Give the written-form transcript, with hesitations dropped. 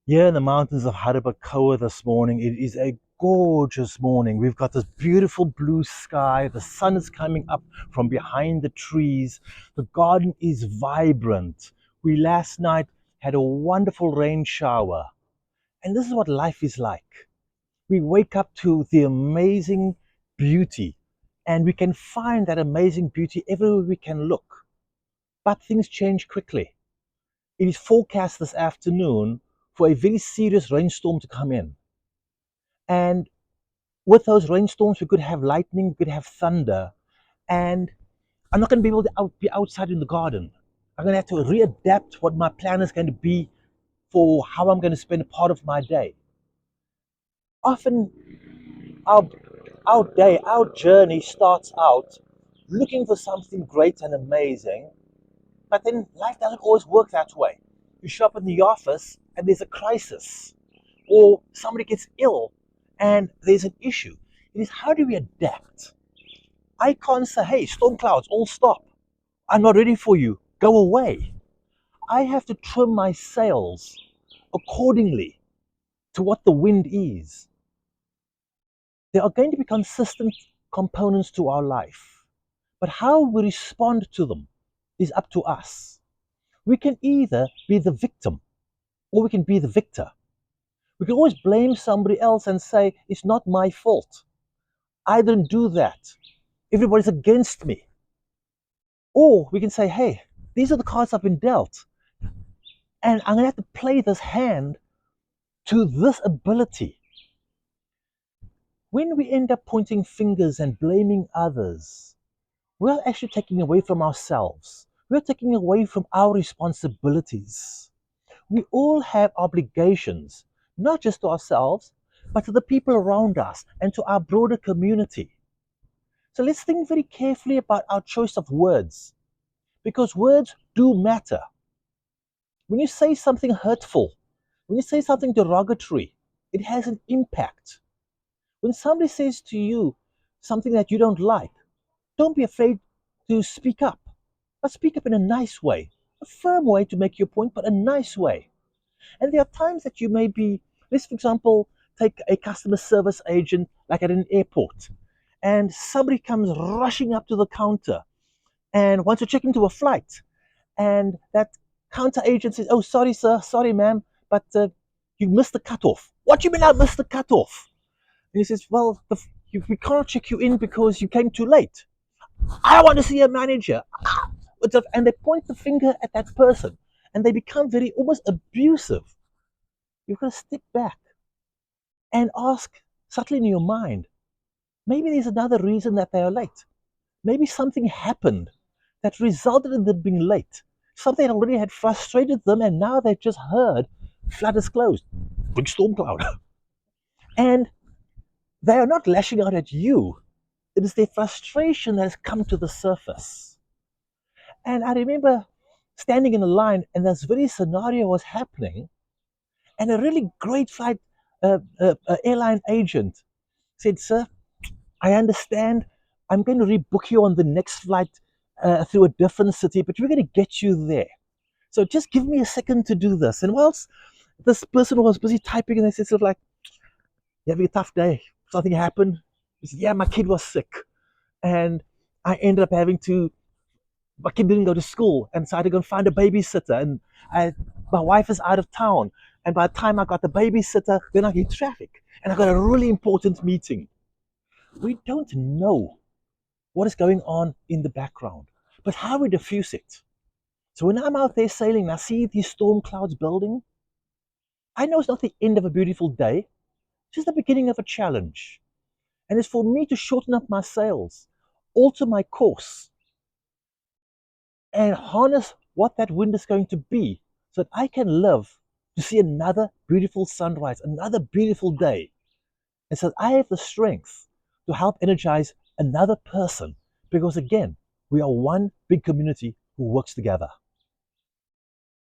Here in the mountains of Harabakoa this morning, it is a gorgeous morning. We've got this beautiful blue sky. The sun is coming up from behind the trees. The garden is vibrant. We last night had a wonderful rain shower. And this is what life is like. We wake up to the amazing beauty, and we can find that amazing beauty everywhere we can look. But things change quickly. It is forecast this afternoon for a very serious rainstorm to come in. And with those rainstorms, we could have lightning, we could have thunder. And I'm not going to be able to be outside in the garden. I'm going to have to readapt what my plan is going to be for how I'm going to spend a part of my day. Often, our, our journey starts out looking for something great and amazing, but then life doesn't always work that way. You show up in the office and there's a crisis, or somebody gets ill and there's an issue. It is, how do we adapt? I can't say, hey, storm clouds, all stop. I'm not ready for you. Go away. I have to trim my sails accordingly to what the wind is. There are going to be consistent components to our life, but how we respond to them is up to us. We can either be the victim or we can be the victor. We can always blame somebody else and say, it's not my fault. I didn't do that. Everybody's against me. Or we can say, hey, these are the cards I've been dealt. And I'm going to have to play this hand to this ability. When we end up pointing fingers and blaming others, we're actually taking away from ourselves. We're taking away from our responsibilities. We all have obligations, not just to ourselves, but to the people around us and to our broader community. So let's think very carefully about our choice of words, because words do matter. When you say something hurtful, when you say something derogatory, it has an impact. When somebody says to you something that you don't like, don't be afraid to speak up. But speak up in a nice way, a firm way to make your point, but a nice way. And there are times that you may be, let's for example, take a customer service agent like at an airport, and somebody comes rushing up to the counter and wants to check into a flight. And that counter agent says, oh, sorry, sir, sorry, ma'am, but you missed the cutoff. What do you mean I missed the cutoff? And he says, well, we can't check you in because you came too late. I want to see a manager. And they point the finger at that person and they become very almost abusive. You've got to step back and ask subtly in your mind, maybe there's another reason that they are late. Maybe something happened that resulted in them being late. Something that already had frustrated them and now they've just heard flood is closed. Big storm cloud. And they are not lashing out at you. It is their frustration that has come to the surface. And I remember standing in a line and this very scenario was happening, and a really great flight airline agent said, sir, I understand. I'm going to rebook you on the next flight through a different city, but we're going to get you there. So just give me a second to do this. And whilst this person was busy typing, and they said, sort of like, you having a tough day? Something happened? He said, yeah, my kid was sick. And I ended up having to, my kid didn't go to school. And so I had to go and find a babysitter. And my wife is out of town. And by the time I got the babysitter, then I hit traffic. And I got a really important meeting. We don't know what is going on in the background, but how we diffuse it. So when I'm out there sailing and I see these storm clouds building, I know it's not the end of a beautiful day, it's just the beginning of a challenge. And it's for me to shorten up my sails, alter my course, and harness what that wind is going to be so that I can live to see another beautiful sunrise, another beautiful day. And so I have the strength to help energize another person because, again, we are one big community who works together.